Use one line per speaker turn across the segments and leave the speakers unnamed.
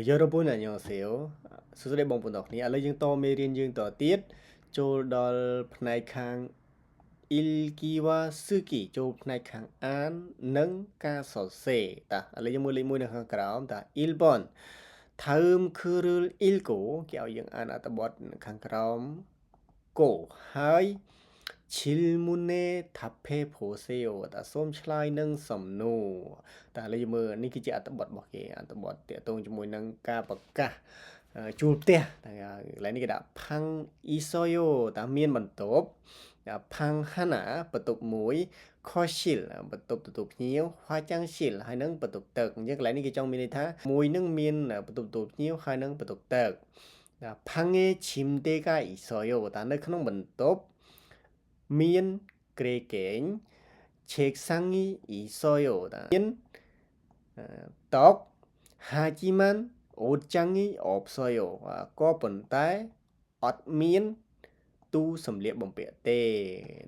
여러분 안녕하세요. 수술의 봉분덕니 알레징 또 메린징 또 띠ếtចូលដល់ផ្នែកខាង ilkiwa suki ចូលផ្នែកខាងអាននិងការសរសេរតាឥឡូវយើងមើលលេខ1នៅខាងក្រោមតា ilbon ថើមគឺ ilko គេឲ្យយើងអានអត្ថបទខាងក្រោមគោហើយ 질문에 답해 보세요 តាសូមឆ្លើយនឹងសំណួរតាឥឡូវយើងមើលនេះគឺជាអត្ថបទរបស់គេអត្ថបទទាក់ទងជាមួយនឹងការប្រកាសជួលផ្ទះតែកន្លែងនេះគេដាក់ phang isoyo តាមានបន្ទប់ phang hana បន្ទប់មួយ khoshil បន្ទប់ទទួលភ្ញៀវ hwajangshil ហើយនឹងបន្ទប់ទឹកអញ្ចឹងកន្លែងនេះគេចង់មានន័យថាមួយនឹងមានបន្ទប់ទទួលភ្ញៀវហើយនឹងបន្ទប់ទឹក phang에 침대가 있어요 តានៅក្នុងបន្ទប់មានក្រេកែង 책상이 있어요 តាមានតុ 하지만 옷장이 없어요 ក៏ប៉ុន្តែអត់មានទូសម្លៀកបំពាក់ទេ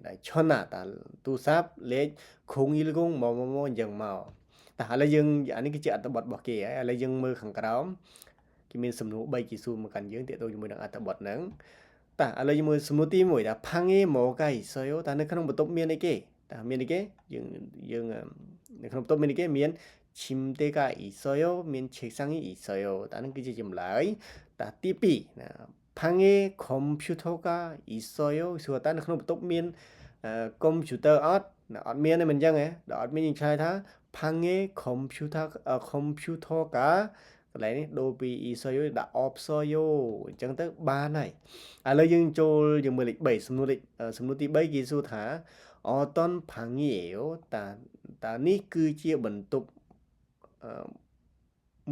ដែលឆុនណាតាទូរស័ព្ទលេខ010មកអញ្ចឹងមកតែឥឡូវយើងអានេះគឺជាអត្ថបទរបស់គេហើយឥឡូវយើងមើលខាងក្រោមគេមានសំណួរ3គេសួរមកកាន់យើងទាក់ទងជាមួយនឹងអត្ថបទហ្នឹងតាឥឡូវយើងមើលសំណួរទី1ថា 방에 뭐가 있어요 តានៅក្នុងបន្ទប់មានអីគេតាមានអីគេយើងនៅក្នុងបន្ទប់មានអីគេមាន 침대가 있어요 មាន 책상이 있어요 តានឹងគឺជាចម្លើយតាទី2ណា 방에 컴퓨터가 있어요 សួរតានៅក្នុងបន្ទប់មានកុំព្យូទ័រអត់អត់មានទេមិនអញ្ចឹងហ៎ដល់អត់មានយើងឆ្លើយថា 방에 컴퓨터가 កន្លែងនេះដូរពី 있어요 ដាក់ 없어요 អញ្ចឹងទៅបានហើយឥឡូវយើងចូលយើងមើលលេខ3សំណួរទី3គេសួរថា 어떤 방이에요 តានេះគឺជាបន្ទប់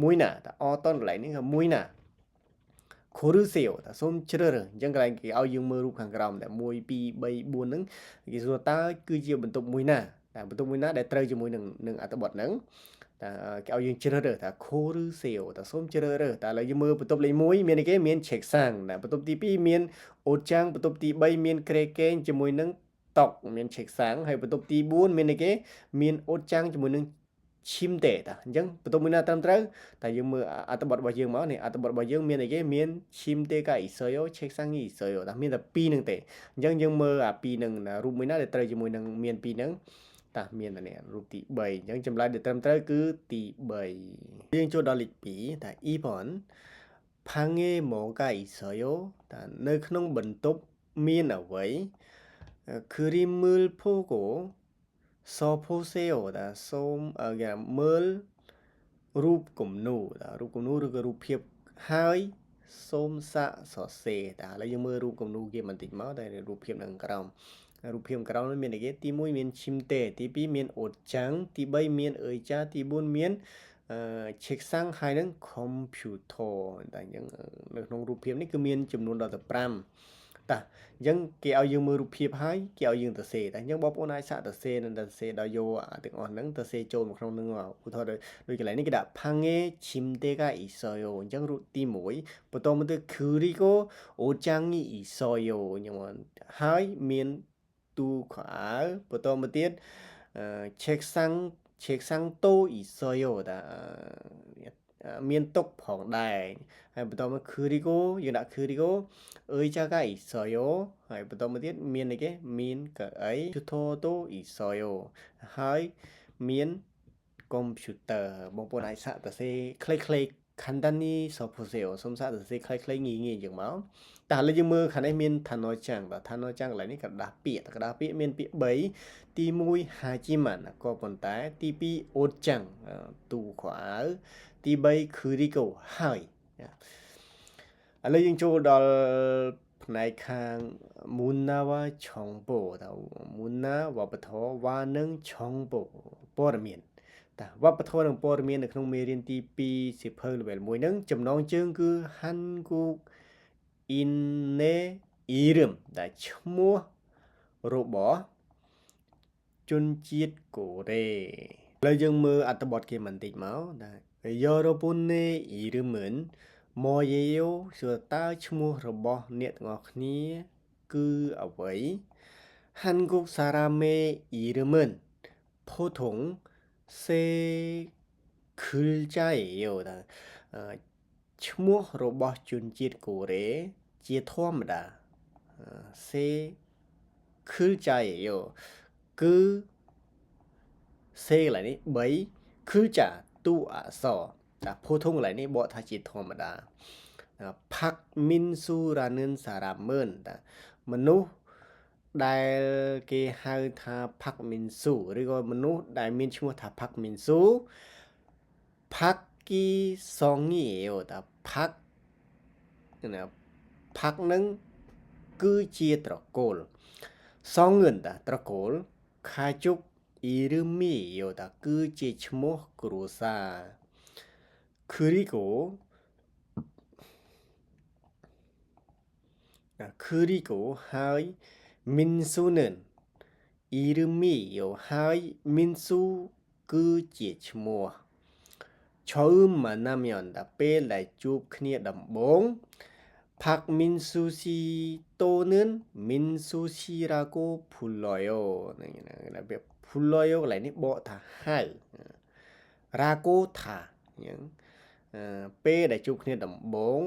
មួយណាតា 어떤 កន្លែងនេះគឺមួយណា 고르세요 តាសូមជ្រើសរើសអញ្ចឹងកន្លែងគេឲ្យយើងមើលរូបខាងក្រោមតែ1 2 3 4ហ្នឹងគេសួរតើគឺជាបន្ទប់មួយណាតែបន្ទប់មួយណាដែលត្រូវជាមួយនឹងអត្ថបទហ្នឹងតែគេឲ្យយើងជ្រើសរើសថា 고르세요 តាសូមជ្រើសរើសតែឥឡូវយើងមើលបន្ទប់លេខ1មានអីគេមាន 책상 តែបន្ទប់ទី2មាន 옷장 បន្ទប់ទី3មានក្រេកែងជាមួយនឹងតុមាន 책상 ហើយបន្ទប់ទី4មានអីគេមាន 옷장 ជាមួយនឹងឈីមទេតាអញ្ចឹងបន្ទប់មួយណាត្រឹមត្រូវតែយើងមើលអត្ថបទរបស់យើងមកនេះអត្ថបទរបស់យើងមានអីគេមានឈីមទេកាអ៊ីសយោឆេកសាំងអ៊ីសយោតាមានតែ2នឹងទេអញ្ចឹងយើងមើលអា2នឹងរូបមួយណាដែលត្រូវជាមួយនឹងមាន2នឹងតាមានតែនេះរូបទី3អញ្ចឹងចម្លើយដែលត្រឹមត្រូវគឺទី3យើងចូលដល់លេខ2តា2 방에 뭐가 있어요 តានៅក្នុងបន្ទប់មានអ្វី 그림을 보고 써보세요 តាសូមគេមើលរូបគំនូរតារូបគំនូរឬក៏រូបភាពហើយសូមសាកសរសេរតាឥឡូវយើងមើលរូបគំនូរគេបន្តិចមកតែរូបភាពនៅក្រោមរូបភាពក្រោមនោះមានអីគេទី1មានឈីមទេទី2មានអូតចាំងទី3មានអើយចាទី4មាន책상 ហើយនឹង computer តែអញ្ចឹងនៅក្នុងរូបភាពនេះគឺមានចំនួនដល់ទៅ5តាអញ្ចឹងគេឲ្យយើងមើលរូបភាពហើយគេឲ្យយើងទៅសេតែអញ្ចឹងបងប្អូនអាចសាកទៅសេនិងទៅសេដល់យកទាំងអស់ហ្នឹងទៅសេចូលមកក្នុងនឹងឧទាហរណ៍ដូចកន្លែងនេះគេដាក់ 방에 침대가 있어요 អញ្ចឹងរូបទី1បន្តមកទៅ 그리고 옷장이 있어요 អញ្ចឹងហើយមានទូខោអាវបន្តមកទៀត책상도 있어요 តាមានតុផងដែរហើយបន្តមក 그리고 យើងដាក់ 그리고 의자가 있어요 ហើយបន្តមកទៀតមានអីគេមានកៅអី 컴퓨터도 있어요 ហើយមានកុំព្យូទ័របងប្អូនអាចសាកសរសេរខ្លីៗ 간단히 써보세요 សូមសាកសរសេរខ្លីៗងាយៗអញ្ចឹងមកតែឥឡូវយើងមើលខាងនេះមានឋានចាំងបាទឋានចាំងកន្លែងនេះក្រដាស់ពាក្យមានពាក្យ3ទី1 하지만 ក៏ប៉ុន្តែទី2 옷장 ទូខោអាវទី3 그리고 ហើយឥឡូវយើងចូលដល់ផ្នែកខាង 문화와 정보 តើ 문화 វប្បធម៌ 와 និង 정보 ព័ត៌មានតាវប្បធម៌និងព័ត៌មាននៅក្នុងមេរៀនទី2សៀវភៅ level 1ហ្នឹងចំណងជើងគឺ 한국 인의 이름 ដែលឈ្មោះរបស់ជនជាតិកូរ៉េឥឡូវយើងមើលអត្ថបទគេបន្តិចមកណា 여러분의 이름은 뭐예요 សួរតើឈ្មោះរបស់អ្នកទាំងអស់គ្នាគឺអ្វី 한국 사람의 이름은 보통 세 글자예요 តា ឈ្មោះរបស់ជនជាតិកូរ៉េជាធម្មតាសេខឺចៃយោគឺសេកន្លែងនេះ3ខឺចាទូអក្សរតែ普通កន្លែងនេះបកថាជាធម្មតាផាក់មីនស៊ូរ៉ានឺនសារ៉ាមើនតាមនុស្សដែលគេហៅថាផាក់មីនស៊ូឬក៏មនុស្សដែលមានឈ្មោះថាផាក់មីនស៊ូផាក់គីសងងីយោតាផាក់នឹងគឺជាត្រកូលសងងឿនតាត្រកូលខាជុកអ៊ីរឺមីយោតាគឺជាឈ្មោះគ្រួសារគឺរីកូហើយមីនស៊ូនឺនអ៊ីរឺមីយោហើយមីនស៊ូគឺជាឈ្មោះឈើម៉ាណាមយ៉នតាពេលដែលជួបគ្នាដំបូងផាក់មីនស៊ូស៊ីតូនឺនមីនស៊ូស៊ីរ៉ាកូភូឡយោណាវាភូឡយោកន្លែងនេះបកថាហៅរ៉ាកូថាអញ្ចឹងពេលដែលជួបគ្នាដំបូង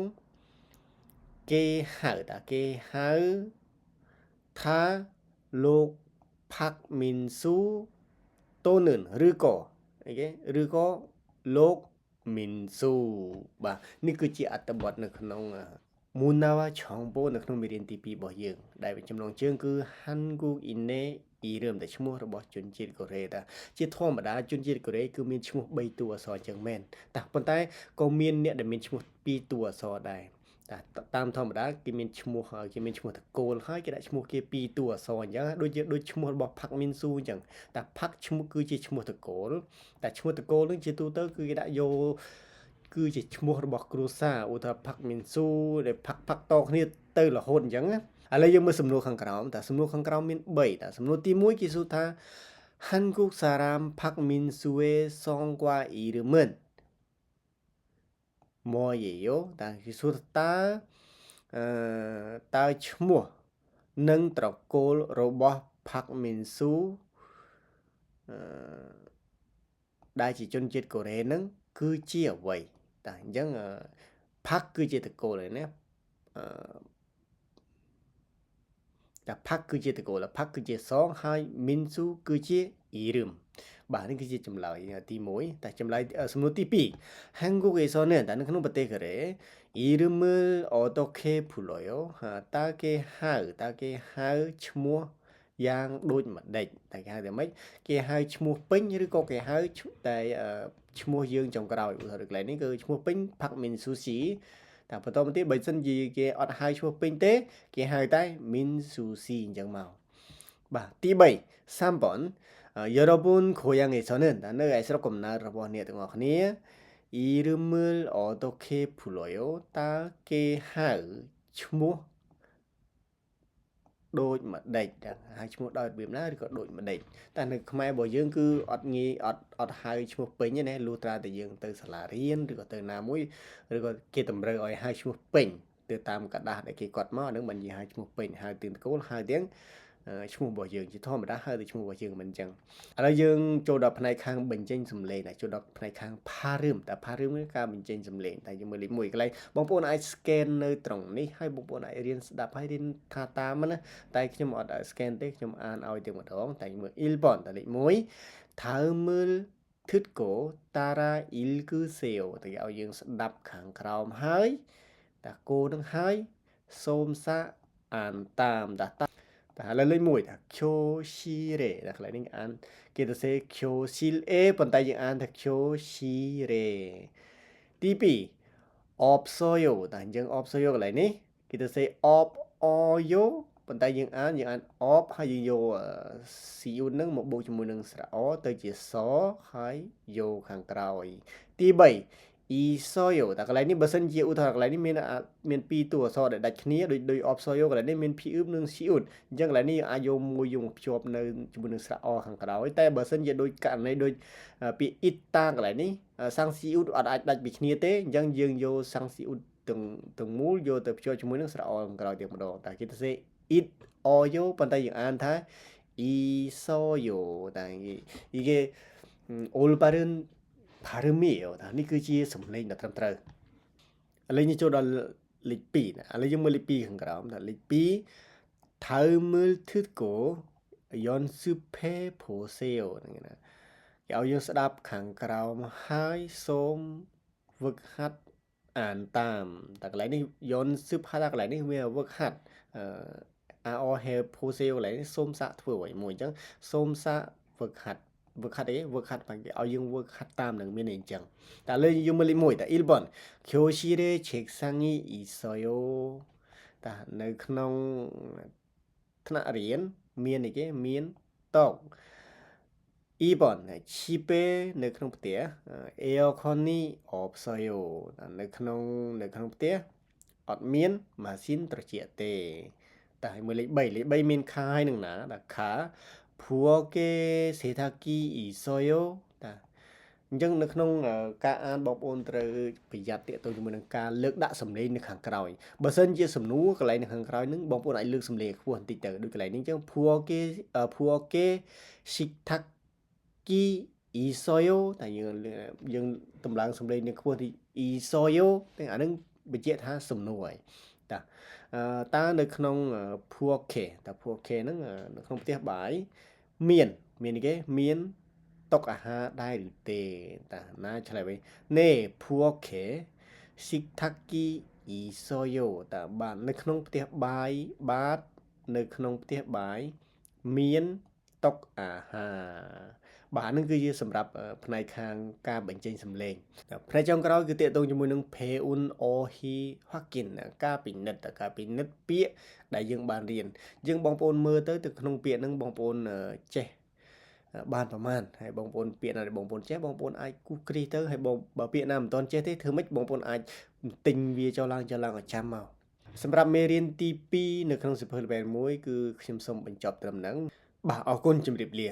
គេហៅថាលោកផាក់មីនស៊ូតូនឺនឬក៏លោកមីនស៊ូបាទនេះគឺជាអត្ថបទនៅក្នុងមូណាវ៉ាឆងបូនៅក្នុងមេរៀនទី2របស់យើងដែលចំណងជើងគឺ Hanguk Ine អ៊ីរឹមតែឈ្មោះរបស់ជនជាតិកូរ៉េតាជាធម្មតាជនជាតិកូរ៉េគឺមានឈ្មោះ3តួអក្សរចឹងមែនតែប៉ុន្តែក៏មានអ្នកដែលមានឈ្មោះ2តួអក្សរដែរតាមធម្មតាគេមានឈ្មោះតកូលហើយគេដាក់ឈ្មោះគេ2តួអក្សរអញ្ចឹងដូចឈ្មោះរបស់ផាក់មីនស៊ូអញ្ចឹងតែផាក់ឈ្មោះគឺជាឈ្មោះតកូលតែឈ្មោះតកូលនឹងជាទូទៅគឺគេដាក់យកគឺជាឈ្មោះរបស់គ្រួសារឧទាហរណ៍ផាក់មីនស៊ូដែលផាក់តគ្នាទៅរហូតអញ្ចឹងណាឥឡូវយើងមើលសំណួរខាងក្រោមតែសំណួរខាងក្រោមមាន3តែសំណួរទី1គេសួរថា Hanguk Saram Pak Min Sue Songkwa Irumen មកយេយោតែគេសួរថាតើឈ្មោះនិងត្រកូលរបស់ផាក់មីនស៊ូដែលជាជនជាតិកូរ៉េនឹងគឺជាអ្វីតែអញ្ចឹងផាក់គឺជាត្រកូលហើយណាតែផាក់គឺជាត្រកូលផាក់គឺជាសងហើយមីនស៊ូគឺជាអ៊ីរឹមបាទនេះគឺជាចម្លើយទី1តែចម្លើយសំណួរទី2 한국에서는តែនៅក្នុងប្រទេសកូរ៉េ이름을 어떻게 불러요 តើគេហៅឈ្មោះយ៉ាងដូចម្ដេចតែគេហៅតែម៉េចគេហៅឈ្មោះពេញឬក៏គេហៅតែឈ្មោះយើងចុងក្រោយឧទាហរណ៍កន្លែងនេះគឺឈ្មោះពេញផាក់មីនស៊ូស៊ីតែបន្តមកទៀតបើសិនជាគេអត់ហៅឈ្មោះពេញទេគេហៅតែមីនស៊ូស៊ីអញ្ចឹងមកបាទទី3 3번 여러분 고향에서는នៅឯស្រុកកំណើតរបស់អ្នកទាំងអស់គ្នា 이름을 어떻게 불러요 តើគេហៅឈ្មោះដូចម្ដេចហៅឈ្មោះដោយរបៀបណាឬក៏ដូចម្ដេចតែនៅខ្មែររបស់យើងគឺអត់ងាយអត់ហៅឈ្មោះពេញទេណាលុះត្រាតែយើងទៅសាលារៀនឬក៏ទៅណាមួយឬក៏គេតម្រូវឲ្យហៅឈ្មោះពេញទៅតាមកដាស់ដែលគេគាត់មកហ្នឹងមិននិយាយហៅឈ្មោះពេញហៅទាំងតកូលហៅទាំងឈ្មោះរបស់យើងជាធម្មតាហៅតែឈ្មោះរបស់យើងមិនអញ្ចឹងឥឡូវយើងចូលដល់ផ្នែកខាងបញ្ចេញសំឡេងចូលដល់ផ្នែកខាងផារឹមតែផារឹមគឺការបញ្ចេញសំឡេងតែយើងមើលលេខ1កន្លែងបងប្អូនអាច scan នៅត្រង់នេះហើយបងប្អូនអាចរៀនស្ដាប់ហើយរៀនថាតាមណាតែខ្ញុំអត់ scan ទេខ្ញុំអានឲ្យទាំងម្ដងតែមើល 1번តែលេខ1 다음을 듣고 따라 읽으세요 តែគេឲ្យយើងស្ដាប់ខាងក្រោមហើយតាគោនឹងហើយសូមសាកអានតាមតាតែឥឡូវលេខ1ថាខូស៊ីរ៉េតែកន្លែងនេះអានគេទៅសេខូស៊ីលអេប៉ុន្តែយើងអានថាខូស៊ីរ៉េទី2 없어요 តែយើង 없어요 កន្លែងនេះគេទៅសេ 없어요 ប៉ុន្តែយើងអានop ហើយយើងយកស៊ីឧនឹងមកបូកជាមួយនឹងស្រៈអទៅជាសហើយយកខាងក្រោយទី3Isoyo តែកន្លែងនេះបើសិនជាឧទាហរណ៍កន្លែងនេះមាន2តួអក្សរដែលដាច់គ្នាដូច opsoyo កន្លែងនេះមានភីអ៊ឹបនិងស៊ីឧតអញ្ចឹងកន្លែងនេះអាចយកមួយយកមកភ្ជាប់នៅជាមួយនឹងស្រៈអខាងក្រោយតែបើសិនជាដូចករណីដូចពាក្យ ita កន្លែងនេះសាំងស៊ីឧតអត់អាចដាច់ពីគ្នាទេអញ្ចឹងយើងយកសាំងស៊ីឧតទាំងមូលយកទៅភ្ជាប់ជាមួយនឹងស្រៈអខាងក្រោយទៀតម្ដងតែគេទៅសេ it oyo ប៉ុន្តែយើងអានថា isoyo តែ 이게 올바른 발음이에요. នេះគឺជាសំឡេងដ៏ត្រឹមត្រូវ ឥឡូវយើងចូលដល់លេខ2ណាឥឡូវយើងមើលលេខ2ខាងក្រោមថាលេខ2 다음을 듣고 연습해 보세요 ហ្នឹងណាគេឲ្យយើងស្ដាប់ខាងក្រោមហើយសូមវឹកហាត់អានតាមតែកន្លែងនេះ 연습 하다 កន្លែងនេះវាវឹកហាត់ROH Poseo កន្លែងនេះសូមសាកធ្វើអ្វីមួយអញ្ចឹងសូមសាកវឹកហាត់វឹកហាត់អីវឹកហាត់បានគេឲ្យយើងវឹកហាត់តាមនឹងមានន័យអញ្ចឹងតែលើយើងមើលលេខ1តែ1번 교실에 책상이 있어요 តានៅក្នុងថ្នាក់រៀនមានអីគេមានតុ2번 집에 នៅក្នុងផ្ទះ 에어컨이 없어요 នៅក្នុងផ្ទះអត់មានម៉ាស៊ីនត្រជាក់ទេតែមើលលេខ3មានខាហើយនឹងណាតាខា 부엌에 세탁기 있어요 តាអញ្ចឹងនៅក្នុងការអានបងប្អូនត្រូវប្រយ័ត្នទាក់ទងជាមួយនឹងការលើកដាក់សំឡេងនៅខាងក្រោយបើសិនជាសំណួរកន្លែងនៅខាងក្រោយហ្នឹងបងប្អូនអាចលើកសំឡេងខ្ពស់បន្តិចទៅដូចកន្លែងនេះអញ្ចឹង 부엌에 식탁기 있어요 តែយើងតម្លើងសំឡេងនៅខ្ពស់ទី 있어요 តែអាហ្នឹងបញ្ជាក់ថាសំណួរហើយតាតើនៅក្នុង PUK តើ PUK ហ្នឹងនៅក្នុងផ្ទះបាយមានអីគេមានតុអាហារដែរឬទេតាណាឆ្លើយវិញណេ PUK 식탁기 있어요 តើបាទនៅក្នុងផ្ទះបាយបាទនៅក្នុងផ្ទះបាយមានតុអាហារបាទហ្នឹងគឺជាសម្រាប់ផ្នែកខាងការបញ្ចេញសំឡេងផ្នែកចុងក្រោយគឺទាក់ទងជាមួយនឹង Peun Ohi Hokin ការពិនិត្យពាក្យដែលយើងបានរៀនយើងបងប្អូនមើលទៅក្នុងពាក្យហ្នឹងបងប្អូនចេះបានប្រមាណហើយបងប្អូនពាក្យណាដែលបងប្អូនចេះបងប្អូនអាចគូសគ្រីសទៅហើយបើពាក្យណាមិនទាន់ចេះទេធ្វើម៉េចបងប្អូនអាចទិញវាចូលឡើងឲ្យចាំមកសម្រាប់មេរៀនទី2នៅក្នុងសៀវភៅល្បែង1គឺខ្ញុំសូមបញ្ចប់ត្រឹមហ្នឹងបាទអរគុណជម្រាបលា